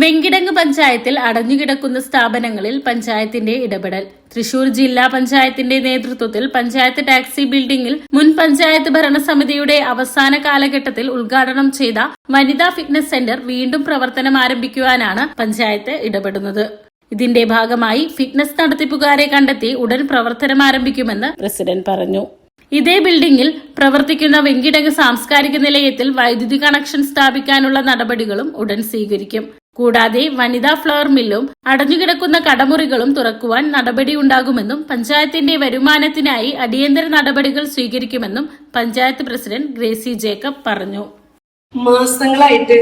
വെങ്കിടങ്ങ് പഞ്ചായത്തിൽ അടഞ്ഞുകിടക്കുന്ന സ്ഥാപനങ്ങളിൽ പഞ്ചായത്തിന്റെ ഇടപെടൽ. തൃശൂർ ജില്ലാ പഞ്ചായത്തിന്റെ നേതൃത്വത്തിൽ പഞ്ചായത്ത് ടാക്സി ബിൽഡിംഗിൽ മുൻ പഞ്ചായത്ത് ഭരണസമിതിയുടെ അവസാന കാലഘട്ടത്തിൽ ഉദ്ഘാടനം ചെയ്ത വനിതാ ഫിറ്റ്നസ് സെന്റർ വീണ്ടും പ്രവർത്തനം ആരംഭിക്കുവാനാണ് പഞ്ചായത്ത് ഇടപെടുന്നത്. ഇതിന്റെ ഭാഗമായി ഫിറ്റ്നസ് നടത്തിപ്പുകാരെ കണ്ടെത്തി ഉടൻ പ്രവർത്തനം ആരംഭിക്കുമെന്ന് പ്രസിഡന്റ് പറഞ്ഞു. ഇതേ ബിൽഡിംഗിൽ പ്രവർത്തിക്കുന്ന വെങ്കിടങ്ങ് സാംസ്കാരിക നിലയത്തിൽ വൈദ്യുതി കണക്ഷൻ സ്ഥാപിക്കാനുള്ള നടപടികളും ഉടൻ സ്വീകരിക്കും. കൂടാതെ വനിതാ ഫ്ലവർ മില്ലും അടഞ്ഞുകിടക്കുന്ന കടമുറികളും തുറക്കുവാൻ നടപടിയുണ്ടാകുമെന്നും പഞ്ചായത്തിന്റെ വരുമാനത്തിനായി അടിയന്തര നടപടികൾ സ്വീകരിക്കുമെന്നും പഞ്ചായത്ത് പ്രസിഡന്റ് ഗ്രേസി ജേക്കബ് പറഞ്ഞു. മാസങ്ങളായിട്ട്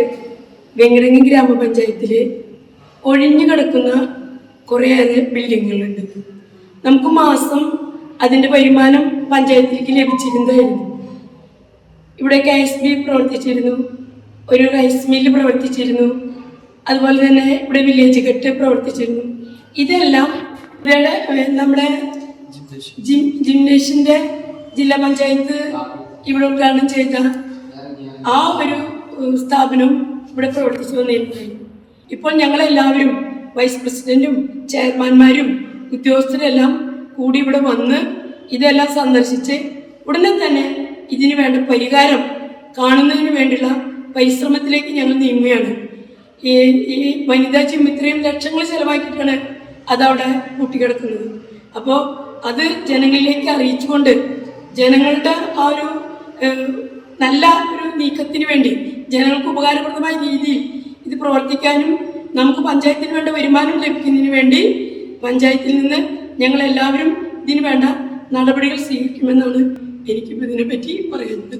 വെങ്കിടങ്ങ് ഗ്രാമപഞ്ചായത്തില് ഒഴിഞ്ഞുകിടക്കുന്ന കുറേയേറെ ബിൽഡിങ്ങുകളുണ്ട്. നമുക്ക് മാസം അതിന്റെ വരുമാനം പഞ്ചായത്തിലേക്ക് ലഭിച്ചിരുന്നതായിരുന്നു. ഇവിടെ KSB പ്രവർത്തിച്ചിരുന്നു, ഒരു റൈസ് മില്ല് പ്രവർത്തിച്ചിരുന്നു, അതുപോലെ തന്നെ ഇവിടെ വില്ലേജ് കെട്ട് പ്രവർത്തിച്ചിരുന്നു. ഇതെല്ലാം നമ്മുടെ ജിംനേഷ്യന്റെ ജില്ലാ പഞ്ചായത്ത് ഇവിടെ ഉദ്ഘാടനം ചെയ്ത ആ ഒരു സ്ഥാപനം ഇവിടെ പ്രവർത്തിച്ചു വന്നിരുന്നു. ഇപ്പോൾ ഞങ്ങളെല്ലാവരും വൈസ് പ്രസിഡന്റും ചെയർമാൻമാരും ഉദ്യോഗസ്ഥരെല്ലാം കൂടി ഇവിടെ വന്ന് ഇതെല്ലാം സന്ദർശിച്ച് ഉടനെ തന്നെ ഇതിനു വേണ്ട പരിഹാരം കാണുന്നതിന് വേണ്ടിയുള്ള പരിശ്രമത്തിലേക്ക് ഞങ്ങൾ നീങ്ങുകയാണ്. ഈ വനിതാ ജിം ഇത്രയും ലക്ഷങ്ങൾ ചെലവാക്കിയിട്ടാണ് അതവിടെ കൂട്ടിക്കിടക്കുന്നത്. അപ്പോൾ അത് ജനങ്ങളിലേക്ക് അറിയിച്ചുകൊണ്ട് ജനങ്ങളുടെ ആ ഒരു നല്ല ഒരു നീക്കത്തിന് വേണ്ടി ജനങ്ങൾക്ക് ഉപകാരപ്രദമായ രീതിയിൽ ഇത് പ്രവർത്തിക്കാനും നമുക്ക് പഞ്ചായത്തിന് വേണ്ട വരുമാനം ലഭിക്കുന്നതിന് വേണ്ടി പഞ്ചായത്തിൽ നിന്ന് ഞങ്ങളെല്ലാവരും ഇതിന് വേണ്ട നടപടികൾ സ്വീകരിക്കുമെന്നാണ് എനിക്കിപ്പോൾ ഇതിനെപ്പറ്റി പറയുന്നത്.